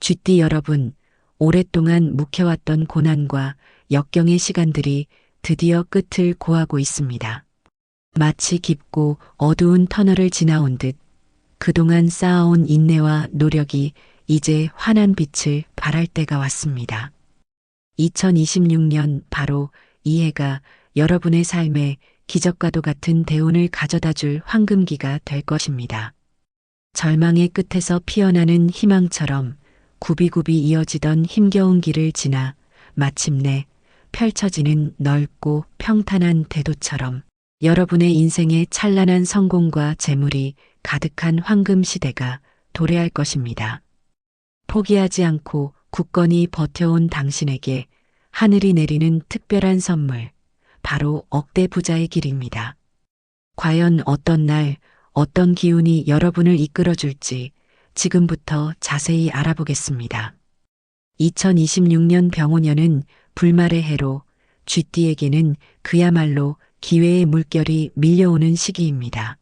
쥐띠 여러분, 오랫동안 묵혀왔던 고난과 역경의 시간들이 드디어 끝을 고하고 있습니다. 마치 깊고 어두운 터널을 지나온 듯 그동안 쌓아온 인내와 노력이 이제 환한 빛을 발할 때가 왔습니다. 2026년 바로 이 해가 여러분의 삶에 기적과도 같은 대운을 가져다 줄 황금기가 될 것입니다. 절망의 끝에서 피어나는 희망처럼 굽이굽이 이어지던 힘겨운 길을 지나 마침내 펼쳐지는 넓고 평탄한 대도처럼 여러분의 인생에 찬란한 성공과 재물이 가득한 황금 시대가 도래할 것입니다. 포기하지 않고 굳건히 버텨온 당신에게 하늘이 내리는 특별한 선물, 바로 억대 부자의 길입니다. 과연 어떤 날, 어떤 기운이 여러분을 이끌어줄지 지금부터 자세히 알아보겠습니다. 2026년 병오년은 불말의 해로 쥐띠에게는 그야말로 기회의 물결이 밀려오는 시기입니다.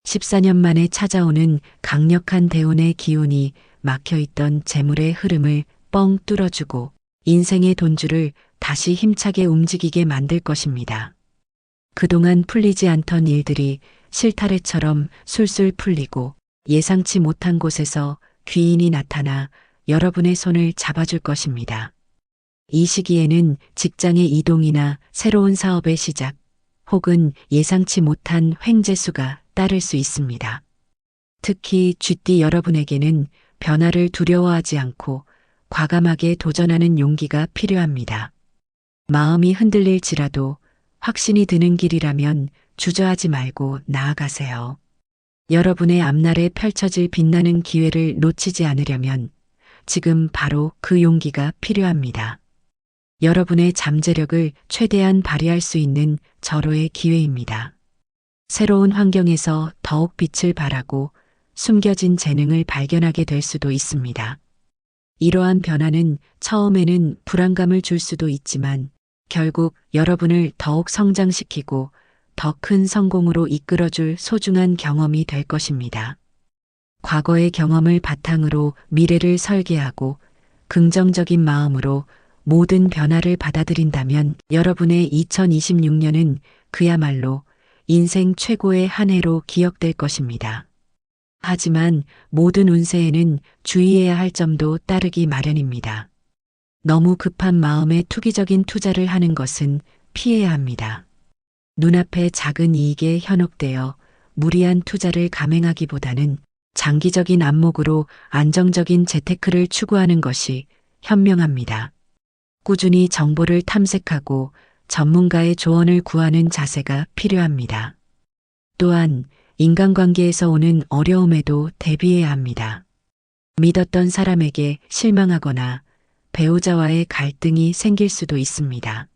14년 만에 찾아오는 강력한 대운의 기운이 막혀있던 재물의 흐름을 뻥 뚫어주고 인생의 돈줄을 다시 힘차게 움직이게 만들 것입니다. 그동안 풀리지 않던 일들이 실타래처럼 술술 풀리고 예상치 못한 곳에서 귀인이 나타나 여러분의 손을 잡아줄 것입니다. 이 시기에는 직장의 이동이나 새로운 사업의 시작, 혹은 예상치 못한 횡재수가 따를 수 있습니다. 특히 쥐띠 여러분에게는 변화를 두려워하지 않고 과감하게 도전하는 용기가 필요합니다. 마음이 흔들릴지라도 확신이 드는 길이라면 주저하지 말고 나아가세요. 여러분의 앞날에 펼쳐질 빛나는 기회를 놓치지 않으려면 지금 바로 그 용기가 필요합니다. 여러분의 잠재력을 최대한 발휘할 수 있는 절호의 기회입니다. 새로운 환경에서 더욱 빛을 발하고 숨겨진 재능을 발견하게 될 수도 있습니다. 이러한 변화는 처음에는 불안감을 줄 수도 있지만 결국 여러분을 더욱 성장시키고 더 큰 성공으로 이끌어줄 소중한 경험이 될 것입니다. 과거의 경험을 바탕으로 미래를 설계하고 긍정적인 마음으로 모든 변화를 받아들인다면 여러분의 2026년은 그야말로 인생 최고의 한 해로 기억될 것입니다. 하지만 모든 운세에는 주의해야 할 점도 따르기 마련입니다. 너무 급한 마음에 투기적인 투자를 하는 것은 피해야 합니다. 눈앞의 작은 이익에 현혹되어 무리한 투자를 감행하기보다는 장기적인 안목으로 안정적인 재테크를 추구하는 것이 현명합니다. 꾸준히 정보를 탐색하고 전문가의 조언을 구하는 자세가 필요합니다. 또한 인간관계에서 오는 어려움에도 대비해야 합니다. 믿었던 사람에게 실망하거나 배우자와의 갈등이 생길 수도 있습니다.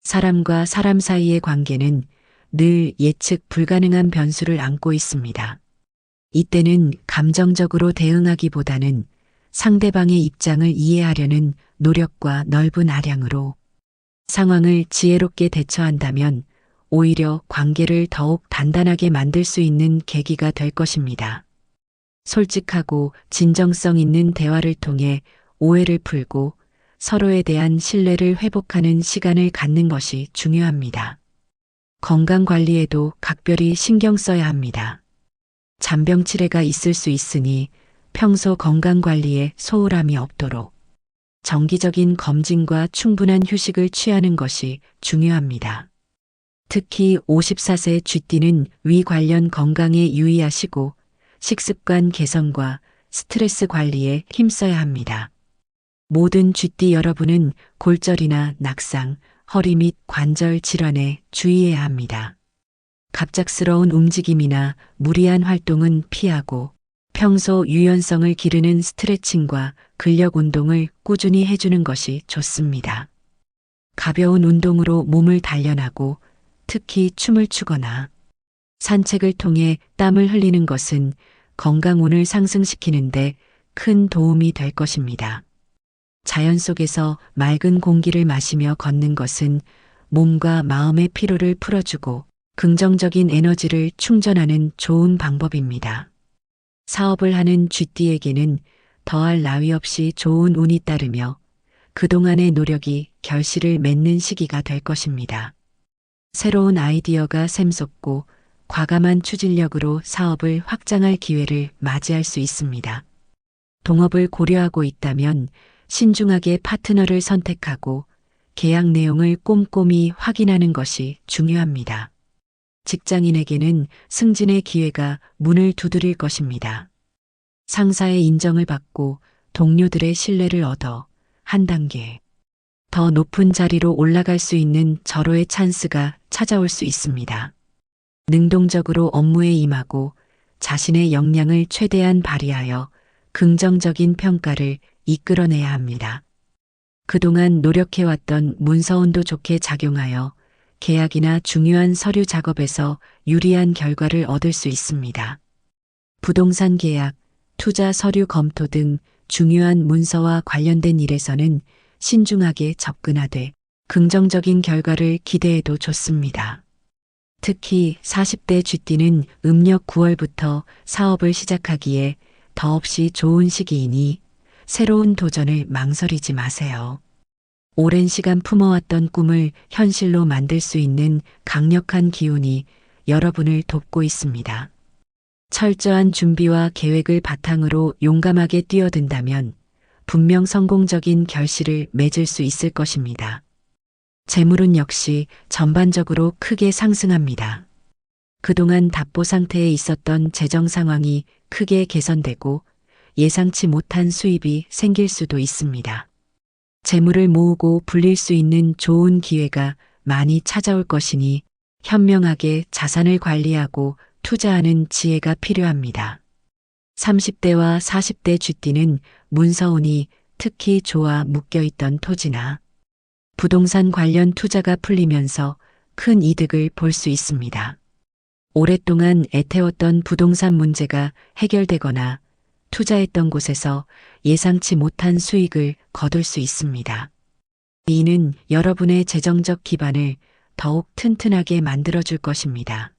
사람과 사람 사이의 관계는 늘 예측 불가능한 변수를 안고 있습니다. 이때는 감정적으로 대응하기보다는 상대방의 입장을 이해하려는 노력과 넓은 아량으로 상황을 지혜롭게 대처한다면 오히려 관계를 더욱 단단하게 만들 수 있는 계기가 될 것입니다. 솔직하고 진정성 있는 대화를 통해 오해를 풀고 서로에 대한 신뢰를 회복하는 시간을 갖는 것이 중요합니다. 건강 관리에도 각별히 신경 써야 합니다. 잔병치레가 있을 수 있으니 평소 건강 관리에 소홀함이 없도록 정기적인 검진과 충분한 휴식을 취하는 것이 중요합니다. 특히 54세 쥐띠는 위 관련 건강에 유의하시고 식습관 개선과 스트레스 관리에 힘써야 합니다. 모든 쥐띠 여러분은 골절이나 낙상, 허리 및 관절 질환에 주의해야 합니다. 갑작스러운 움직임이나 무리한 활동은 피하고 평소 유연성을 기르는 스트레칭과 근력 운동을 꾸준히 해주는 것이 좋습니다. 가벼운 운동으로 몸을 단련하고 특히 춤을 추거나 산책을 통해 땀을 흘리는 것은 건강운을 상승시키는데 큰 도움이 될 것입니다. 자연 속에서 맑은 공기를 마시며 걷는 것은 몸과 마음의 피로를 풀어주고 긍정적인 에너지를 충전하는 좋은 방법입니다. 사업을 하는 쥐띠에게는 더할 나위 없이 좋은 운이 따르며 그동안의 노력이 결실을 맺는 시기가 될 것입니다. 새로운 아이디어가 샘솟고 과감한 추진력으로 사업을 확장할 기회를 맞이할 수 있습니다. 동업을 고려하고 있다면 신중하게 파트너를 선택하고 계약 내용을 꼼꼼히 확인하는 것이 중요합니다. 직장인에게는 승진의 기회가 문을 두드릴 것입니다. 상사의 인정을 받고 동료들의 신뢰를 얻어 한 단계 더 높은 자리로 올라갈 수 있는 절호의 찬스가 찾아올 수 있습니다. 능동적으로 업무에 임하고 자신의 역량을 최대한 발휘하여 긍정적인 평가를 이끌어내야 합니다. 그동안 노력해왔던 문서운도 좋게 작용하여 계약이나 중요한 서류 작업에서 유리한 결과를 얻을 수 있습니다. 부동산 계약, 투자 서류 검토 등 중요한 문서와 관련된 일에서는 신중하게 접근하되 긍정적인 결과를 기대해도 좋습니다. 특히 40대 쥐띠는 음력 9월부터 사업을 시작하기에 더없이 좋은 시기이니 새로운 도전을 망설이지 마세요. 오랜 시간 품어왔던 꿈을 현실로 만들 수 있는 강력한 기운이 여러분을 돕고 있습니다. 철저한 준비와 계획을 바탕으로 용감하게 뛰어든다면 분명 성공적인 결실을 맺을 수 있을 것입니다. 재물은 역시 전반적으로 크게 상승합니다. 그동안 답보 상태에 있었던 재정 상황이 크게 개선되고 예상치 못한 수입이 생길 수도 있습니다. 재물을 모으고 불릴 수 있는 좋은 기회가 많이 찾아올 것이니 현명하게 자산을 관리하고 투자하는 지혜가 필요합니다. 30대와 40대 쥐띠는 문서운이 특히 좋아 묶여있던 토지나 부동산 관련 투자가 풀리면서 큰 이득을 볼 수 있습니다. 오랫동안 애태웠던 부동산 문제가 해결되거나 투자했던 곳에서 예상치 못한 수익을 거둘 수 있습니다. 이는 여러분의 재정적 기반을 더욱 튼튼하게 만들어줄 것입니다.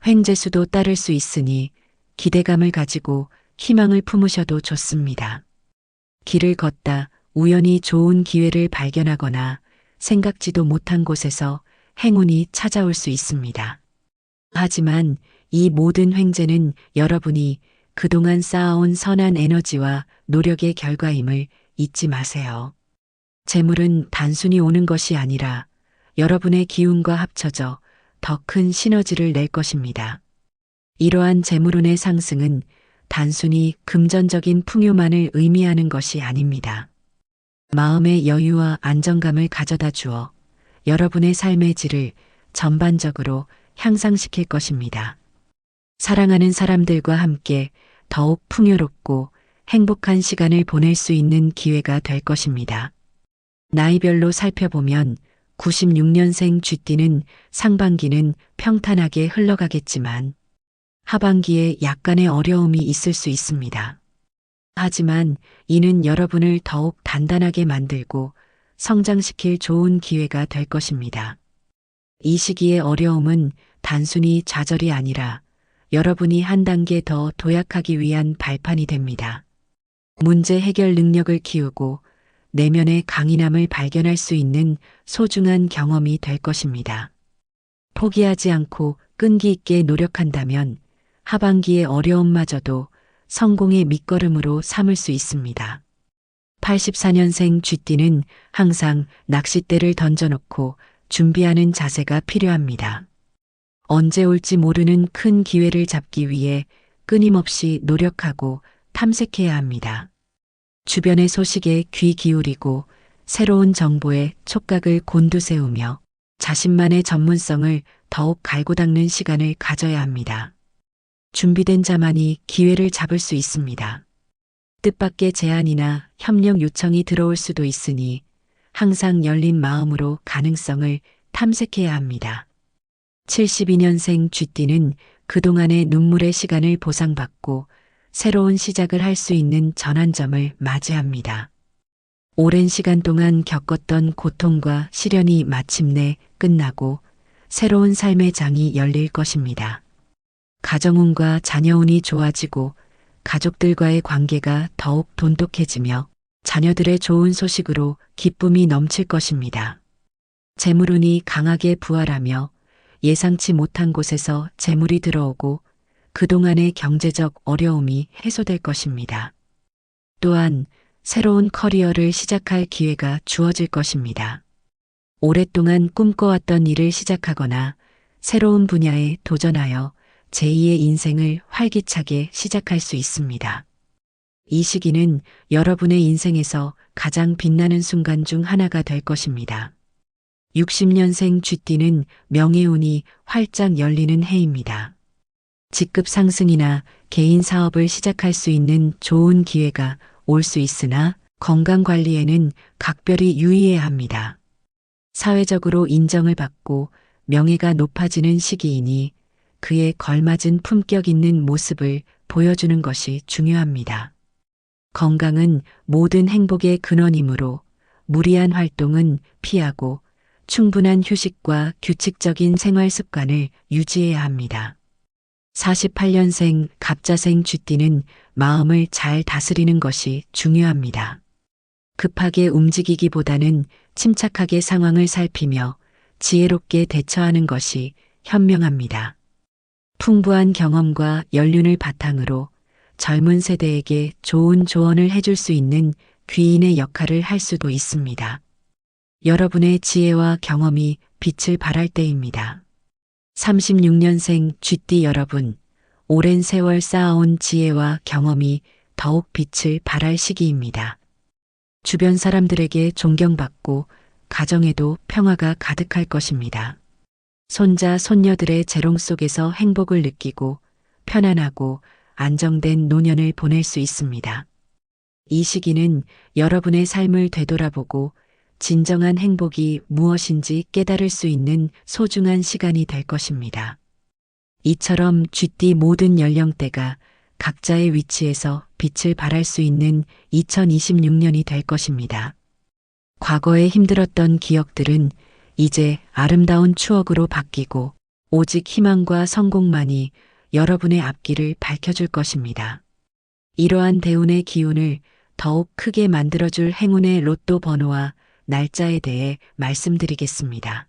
횡재수도 따를 수 있으니 기대감을 가지고 희망을 품으셔도 좋습니다. 길을 걷다 우연히 좋은 기회를 발견하거나 생각지도 못한 곳에서 행운이 찾아올 수 있습니다. 하지만 이 모든 횡재는 여러분이 그동안 쌓아온 선한 에너지와 노력의 결과임을 잊지 마세요. 재물은 단순히 오는 것이 아니라 여러분의 기운과 합쳐져 더 큰 시너지를 낼 것입니다. 이러한 재물운의 상승은 단순히 금전적인 풍요만을 의미하는 것이 아닙니다. 마음의 여유와 안정감을 가져다 주어 여러분의 삶의 질을 전반적으로 향상시킬 것입니다. 사랑하는 사람들과 함께 더욱 풍요롭고 행복한 시간을 보낼 수 있는 기회가 될 것입니다. 나이별로 살펴보면 96년생 쥐띠는 상반기는 평탄하게 흘러가겠지만 하반기에 약간의 어려움이 있을 수 있습니다. 하지만 이는 여러분을 더욱 단단하게 만들고 성장시킬 좋은 기회가 될 것입니다. 이 시기의 어려움은 단순히 좌절이 아니라 여러분이 한 단계 더 도약하기 위한 발판이 됩니다. 문제 해결 능력을 키우고 내면의 강인함을 발견할 수 있는 소중한 경험이 될 것입니다. 포기하지 않고 끈기 있게 노력한다면 하반기의 어려움마저도 성공의 밑거름으로 삼을 수 있습니다. 84년생 쥐띠는 항상 낚싯대를 던져놓고 준비하는 자세가 필요합니다. 언제 올지 모르는 큰 기회를 잡기 위해 끊임없이 노력하고 탐색해야 합니다. 주변의 소식에 귀 기울이고 새로운 정보에 촉각을 곤두세우며 자신만의 전문성을 더욱 갈고 닦는 시간을 가져야 합니다. 준비된 자만이 기회를 잡을 수 있습니다. 뜻밖의 제안이나 협력 요청이 들어올 수도 있으니 항상 열린 마음으로 가능성을 탐색해야 합니다. 72년생 쥐띠는 그동안의 눈물의 시간을 보상받고 새로운 시작을 할 수 있는 전환점을 맞이합니다. 오랜 시간 동안 겪었던 고통과 시련이 마침내 끝나고 새로운 삶의 장이 열릴 것입니다. 가정운과 자녀운이 좋아지고 가족들과의 관계가 더욱 돈독해지며 자녀들의 좋은 소식으로 기쁨이 넘칠 것입니다. 재물운이 강하게 부활하며 예상치 못한 곳에서 재물이 들어오고 그동안의 경제적 어려움이 해소될 것입니다. 또한 새로운 커리어를 시작할 기회가 주어질 것입니다. 오랫동안 꿈꿔왔던 일을 시작하거나 새로운 분야에 도전하여 제2의 인생을 활기차게 시작할 수 있습니다. 이 시기는 여러분의 인생에서 가장 빛나는 순간 중 하나가 될 것입니다. 60년생 쥐띠는 명예운이 활짝 열리는 해입니다. 직급 상승이나 개인 사업을 시작할 수 있는 좋은 기회가 올 수 있으나 건강 관리에는 각별히 유의해야 합니다. 사회적으로 인정을 받고 명예가 높아지는 시기이니 그에 걸맞은 품격 있는 모습을 보여주는 것이 중요합니다. 건강은 모든 행복의 근원이므로 무리한 활동은 피하고 충분한 휴식과 규칙적인 생활 습관을 유지해야 합니다. 48년생 갑자생 쥐띠는 마음을 잘 다스리는 것이 중요합니다. 급하게 움직이기보다는 침착하게 상황을 살피며 지혜롭게 대처하는 것이 현명합니다. 풍부한 경험과 연륜을 바탕으로 젊은 세대에게 좋은 조언을 해줄 수 있는 귀인의 역할을 할 수도 있습니다. 여러분의 지혜와 경험이 빛을 발할 때입니다. 36년생 쥐띠 여러분, 오랜 세월 쌓아온 지혜와 경험이 더욱 빛을 발할 시기입니다. 주변 사람들에게 존경받고 가정에도 평화가 가득할 것입니다. 손자, 손녀들의 재롱 속에서 행복을 느끼고 편안하고 안정된 노년을 보낼 수 있습니다. 이 시기는 여러분의 삶을 되돌아보고 진정한 행복이 무엇인지 깨달을 수 있는 소중한 시간이 될 것입니다. 이처럼 쥐띠 모든 연령대가 각자의 위치에서 빛을 발할 수 있는 2026년이 될 것입니다. 과거에 힘들었던 기억들은 이제 아름다운 추억으로 바뀌고 오직 희망과 성공만이 여러분의 앞길을 밝혀줄 것입니다. 이러한 대운의 기운을 더욱 크게 만들어줄 행운의 로또 번호와 날짜에 대해 말씀드리겠습니다.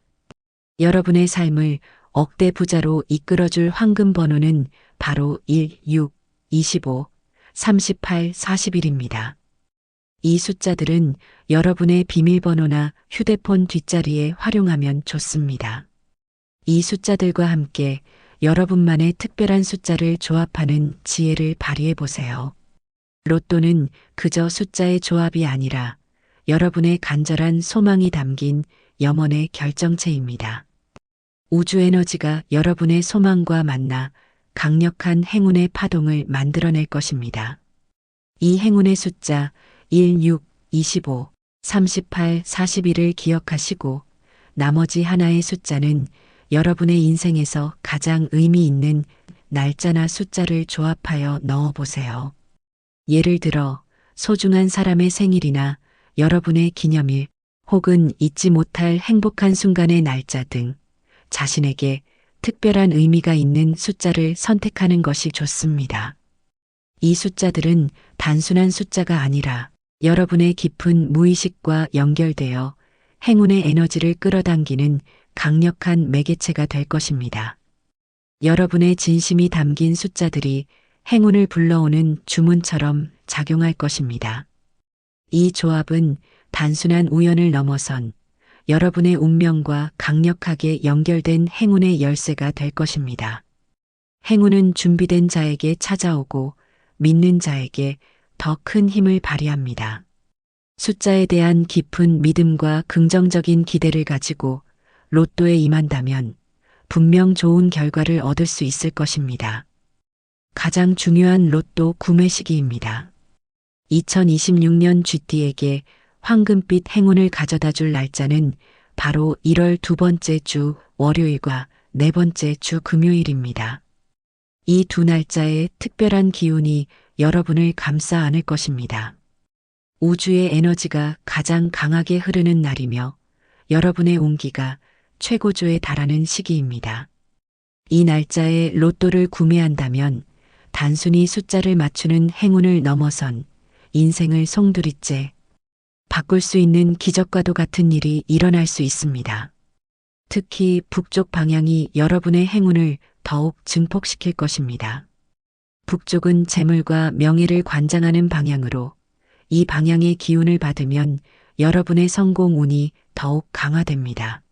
여러분의 삶을 억대 부자로 이끌어줄 황금 번호는 바로 1, 6, 25, 38, 41입니다. 이 숫자들은 여러분의 비밀번호나 휴대폰 뒷자리에 활용하면 좋습니다. 이 숫자들과 함께 여러분만의 특별한 숫자를 조합하는 지혜를 발휘해 보세요. 로또는 그저 숫자의 조합이 아니라 여러분의 간절한 소망이 담긴 영혼의 결정체입니다. 우주 에너지가 여러분의 소망과 만나 강력한 행운의 파동을 만들어낼 것입니다. 이 행운의 숫자 1, 6, 25, 38, 41을 기억하시고 나머지 하나의 숫자는 여러분의 인생에서 가장 의미 있는 날짜나 숫자를 조합하여 넣어보세요. 예를 들어 소중한 사람의 생일이나 여러분의 기념일 혹은 잊지 못할 행복한 순간의 날짜 등 자신에게 특별한 의미가 있는 숫자를 선택하는 것이 좋습니다. 이 숫자들은 단순한 숫자가 아니라 여러분의 깊은 무의식과 연결되어 행운의 에너지를 끌어당기는 강력한 매개체가 될 것입니다. 여러분의 진심이 담긴 숫자들이 행운을 불러오는 주문처럼 작용할 것입니다. 이 조합은 단순한 우연을 넘어선 여러분의 운명과 강력하게 연결된 행운의 열쇠가 될 것입니다. 행운은 준비된 자에게 찾아오고 믿는 자에게 더 큰 힘을 발휘합니다. 숫자에 대한 깊은 믿음과 긍정적인 기대를 가지고 로또에 임한다면 분명 좋은 결과를 얻을 수 있을 것입니다. 가장 중요한 로또 구매 시기입니다. 2026년 쥐띠에게 황금빛 행운을 가져다 줄 날짜는 바로 1월 두 번째 주 월요일과 네 번째 주 금요일입니다. 이 두 날짜의 특별한 기운이 여러분을 감싸 안을 것입니다. 우주의 에너지가 가장 강하게 흐르는 날이며 여러분의 운기가 최고조에 달하는 시기입니다. 이 날짜에 로또를 구매한다면 단순히 숫자를 맞추는 행운을 넘어선 인생을 송두리째 바꿀 수 있는 기적과도 같은 일이 일어날 수 있습니다. 특히 북쪽 방향이 여러분의 행운을 더욱 증폭시킬 것입니다. 북쪽은 재물과 명예를 관장하는 방향으로 이 방향의 기운을 받으면 여러분의 성공 운이 더욱 강화됩니다.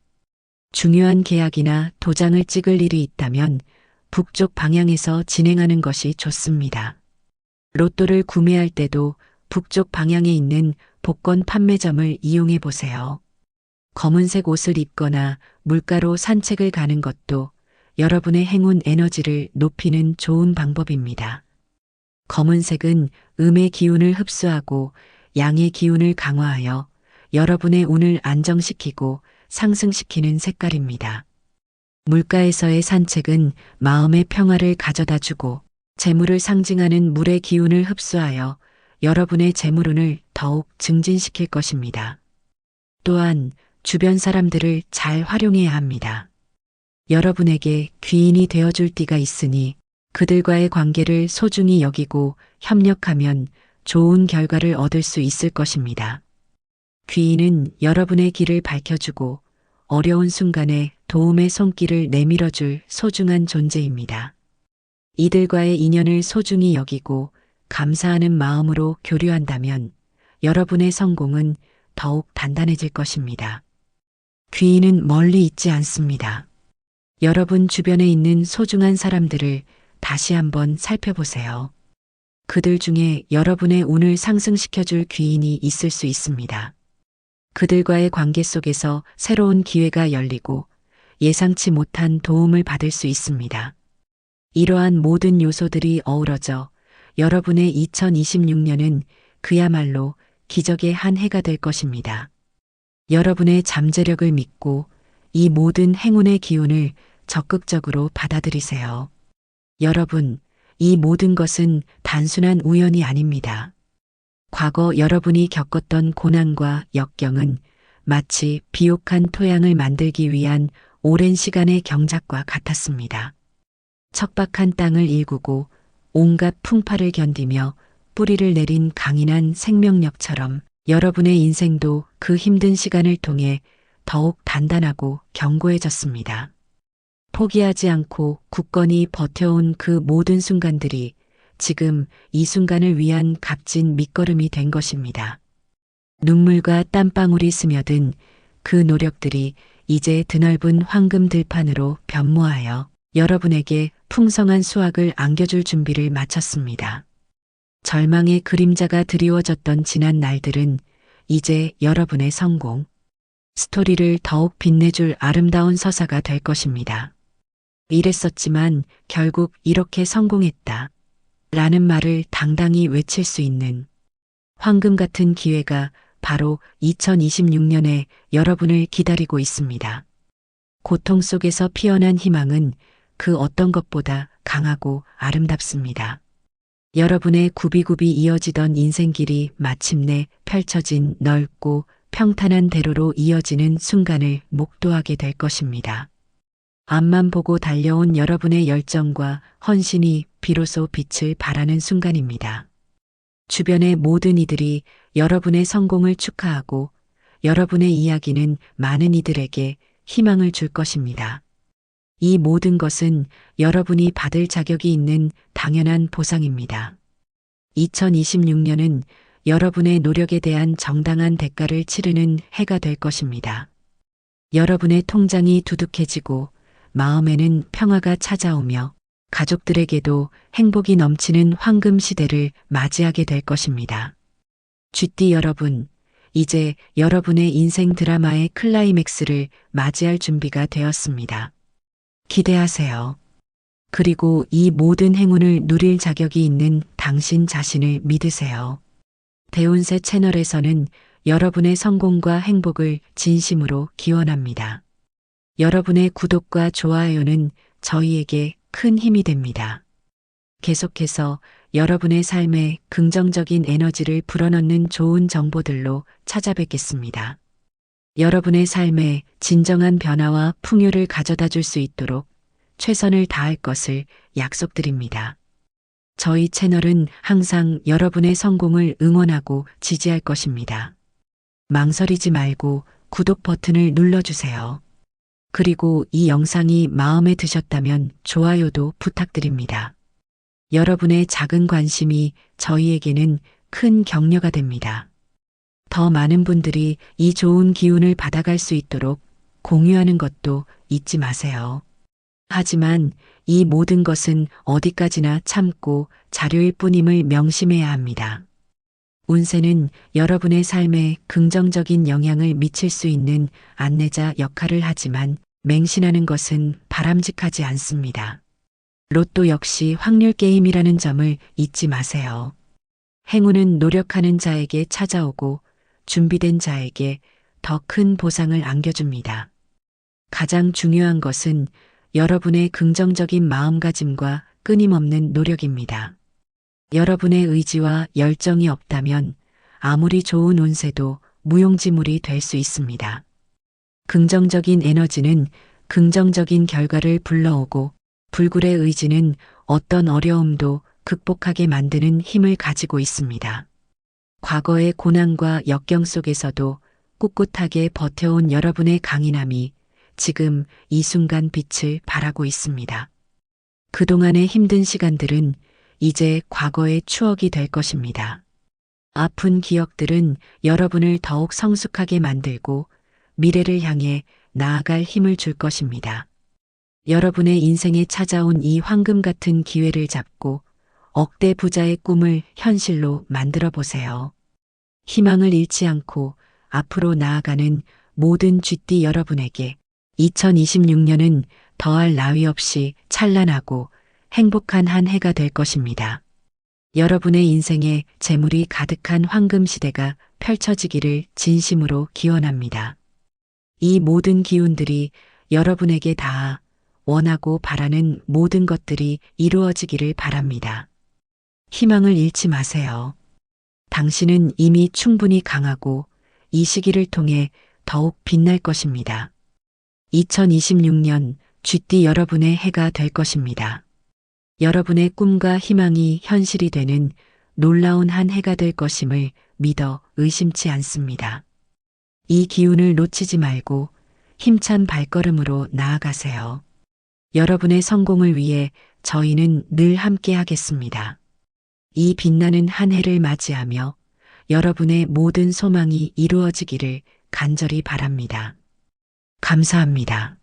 중요한 계약이나 도장을 찍을 일이 있다면 북쪽 방향에서 진행하는 것이 좋습니다. 로또를 구매할 때도 북쪽 방향에 있는 복권 판매점을 이용해 보세요. 검은색 옷을 입거나 물가로 산책을 가는 것도 여러분의 행운 에너지를 높이는 좋은 방법입니다. 검은색은 음의 기운을 흡수하고 양의 기운을 강화하여 여러분의 운을 안정시키고 상승시키는 색깔입니다. 물가에서의 산책은 마음의 평화를 가져다 주고 재물을 상징하는 물의 기운을 흡수하여 여러분의 재물운을 더욱 증진시킬 것입니다. 또한 주변 사람들을 잘 활용해야 합니다. 여러분에게 귀인이 되어줄 띠가 있으니 그들과의 관계를 소중히 여기고 협력하면 좋은 결과를 얻을 수 있을 것입니다. 귀인은 여러분의 길을 밝혀주고 어려운 순간에 도움의 손길을 내밀어줄 소중한 존재입니다. 이들과의 인연을 소중히 여기고 감사하는 마음으로 교류한다면 여러분의 성공은 더욱 단단해질 것입니다. 귀인은 멀리 있지 않습니다. 여러분 주변에 있는 소중한 사람들을 다시 한번 살펴보세요. 그들 중에 여러분의 운을 상승시켜줄 귀인이 있을 수 있습니다. 그들과의 관계 속에서 새로운 기회가 열리고 예상치 못한 도움을 받을 수 있습니다. 이러한 모든 요소들이 어우러져 여러분의 2026년은 그야말로 기적의 한 해가 될 것입니다. 여러분의 잠재력을 믿고 이 모든 행운의 기운을 적극적으로 받아들이세요. 여러분, 이 모든 것은 단순한 우연이 아닙니다. 과거 여러분이 겪었던 고난과 역경은 마치 비옥한 토양을 만들기 위한 오랜 시간의 경작과 같았습니다. 척박한 땅을 일구고 온갖 풍파를 견디며 뿌리를 내린 강인한 생명력처럼 여러분의 인생도 그 힘든 시간을 통해 더욱 단단하고 견고해졌습니다. 포기하지 않고 굳건히 버텨온 그 모든 순간들이 지금 이 순간을 위한 값진 밑거름이 된 것입니다. 눈물과 땀방울이 스며든 그 노력들이 이제 드넓은 황금 들판으로 변모하여 여러분에게 풍성한 수확을 안겨줄 준비를 마쳤습니다. 절망의 그림자가 드리워졌던 지난 날들은 이제 여러분의 성공 스토리를 더욱 빛내줄 아름다운 서사가 될 것입니다. 이랬었지만 결국 이렇게 성공했다. 라는 말을 당당히 외칠 수 있는 황금 같은 기회가 바로 2026년에 여러분을 기다리고 있습니다. 고통 속에서 피어난 희망은 그 어떤 것보다 강하고 아름답습니다. 여러분의 굽이굽이 이어지던 인생길이 마침내 펼쳐진 넓고 평탄한 대로로 이어지는 순간을 목도하게 될 것입니다. 앞만 보고 달려온 여러분의 열정과 헌신이 비로소 빛을 발하는 순간입니다. 주변의 모든 이들이 여러분의 성공을 축하하고 여러분의 이야기는 많은 이들에게 희망을 줄 것입니다. 이 모든 것은 여러분이 받을 자격이 있는 당연한 보상입니다. 2026년은 여러분의 노력에 대한 정당한 대가를 치르는 해가 될 것입니다. 여러분의 통장이 두둑해지고 마음에는 평화가 찾아오며 가족들에게도 행복이 넘치는 황금 시대를 맞이하게 될 것입니다. 쥐띠 여러분, 이제 여러분의 인생 드라마의 클라이맥스를 맞이할 준비가 되었습니다. 기대하세요. 그리고 이 모든 행운을 누릴 자격이 있는 당신 자신을 믿으세요. 대운세 채널에서는 여러분의 성공과 행복을 진심으로 기원합니다. 여러분의 구독과 좋아요는 저희에게 큰 힘이 됩니다. 계속해서 여러분의 삶에 긍정적인 에너지를 불어넣는 좋은 정보들로 찾아뵙겠습니다. 여러분의 삶에 진정한 변화와 풍요를 가져다 줄 수 있도록 최선을 다할 것을 약속드립니다. 저희 채널은 항상 여러분의 성공을 응원하고 지지할 것입니다. 망설이지 말고 구독 버튼을 눌러주세요. 그리고 이 영상이 마음에 드셨다면 좋아요도 부탁드립니다. 여러분의 작은 관심이 저희에게는 큰 격려가 됩니다. 더 많은 분들이 이 좋은 기운을 받아갈 수 있도록 공유하는 것도 잊지 마세요. 하지만 이 모든 것은 어디까지나 참고 자료일 뿐임을 명심해야 합니다. 운세는 여러분의 삶에 긍정적인 영향을 미칠 수 있는 안내자 역할을 하지만 맹신하는 것은 바람직하지 않습니다. 로또 역시 확률 게임이라는 점을 잊지 마세요. 행운은 노력하는 자에게 찾아오고 준비된 자에게 더 큰 보상을 안겨줍니다. 가장 중요한 것은 여러분의 긍정적인 마음가짐과 끊임없는 노력입니다. 여러분의 의지와 열정이 없다면 아무리 좋은 운세도 무용지물이 될 수 있습니다. 긍정적인 에너지는 긍정적인 결과를 불러오고 불굴의 의지는 어떤 어려움도 극복하게 만드는 힘을 가지고 있습니다. 과거의 고난과 역경 속에서도 꿋꿋하게 버텨온 여러분의 강인함이 지금 이 순간 빛을 발하고 있습니다. 그동안의 힘든 시간들은 이제 과거의 추억이 될 것입니다. 아픈 기억들은 여러분을 더욱 성숙하게 만들고 미래를 향해 나아갈 힘을 줄 것입니다. 여러분의 인생에 찾아온 이 황금 같은 기회를 잡고 억대 부자의 꿈을 현실로 만들어 보세요. 희망을 잃지 않고 앞으로 나아가는 모든 쥐띠 여러분에게 2026년은 더할 나위 없이 찬란하고 행복한 한 해가 될 것입니다. 여러분의 인생에 재물이 가득한 황금 시대가 펼쳐지기를 진심으로 기원합니다. 이 모든 기운들이 여러분에게 닿아 원하고 바라는 모든 것들이 이루어지기를 바랍니다. 희망을 잃지 마세요. 당신은 이미 충분히 강하고 이 시기를 통해 더욱 빛날 것입니다. 2026년 쥐띠 여러분의 해가 될 것입니다. 여러분의 꿈과 희망이 현실이 되는 놀라운 한 해가 될 것임을 믿어 의심치 않습니다. 이 기운을 놓치지 말고 힘찬 발걸음으로 나아가세요. 여러분의 성공을 위해 저희는 늘 함께 하겠습니다. 이 빛나는 한 해를 맞이하며 여러분의 모든 소망이 이루어지기를 간절히 바랍니다. 감사합니다.